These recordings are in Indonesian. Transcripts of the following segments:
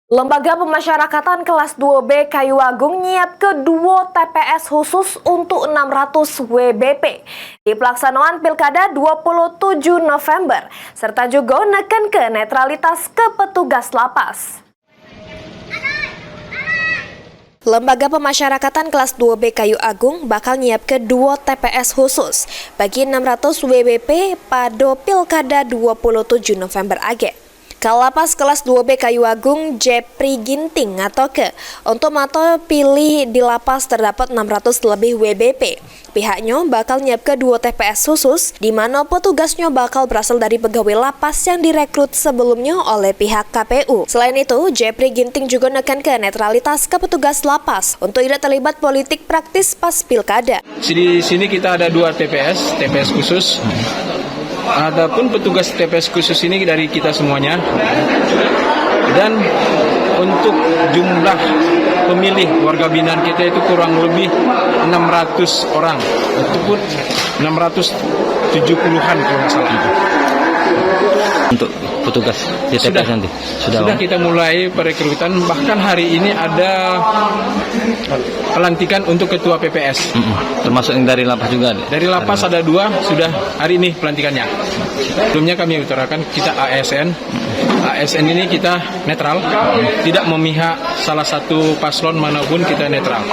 Lembaga Pemasyarakatan kelas 2B Kayu Agung nyiap kedua TPS khusus untuk 600 WBP di pelaksanaan Pilkada 27 November, serta juga neken ke netralitas ke petugas lapas. Lembaga Pemasyarakatan kelas 2B Kayu Agung bakal nyiap kedua TPS khusus bagi 600 WBP pada Pilkada 27 November age. Kalapas kelas 2B Kayu Agung Jepri Ginting ngatoke untuk mato pilih di lapas terdapat 600 lebih WBP. Pihaknya bakal nyiap kedua TPS khusus di mana petugasnya bakal berasal dari pegawai lapas yang direkrut sebelumnya oleh pihak KPU. Selain itu, Jepri Ginting juga neken ke netralitas ke petugas lapas untuk tidak terlibat politik praktis pas pilkada. Di sini kita ada dua TPS khusus. Adapun petugas TPS khusus ini dari kita semuanya, dan untuk jumlah pemilih warga binaan kita itu kurang lebih 600 orang, itu pun 670-an kalau nggak salah. Untuk petugas di TPS nanti sudah kita mulai perekrutan, bahkan hari ini ada pelantikan untuk ketua PPS. Termasuk yang dari lapas juga? Dari lapas ada dua, sudah hari ini pelantikannya. Sebelumnya kami utarakan kita ASN. ASN ini kita netral, tidak memihak salah satu paslon manapun, kita netral.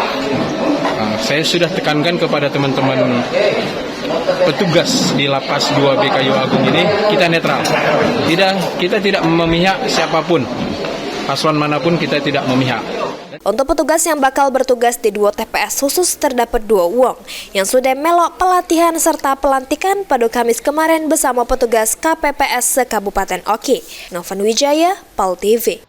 Saya sudah tekankan kepada teman-teman petugas di lapas 2B Kayu Agung ini, kita netral. Kita tidak memihak siapapun, paslon manapun kita tidak memihak. Untuk petugas yang bakal bertugas di dua TPS khusus terdapat 2 uang yang sudah melok pelatihan serta pelantikan pada Kamis kemarin bersama petugas KPPS se-Kabupaten Oki. Novan Wijaya, PAL TV.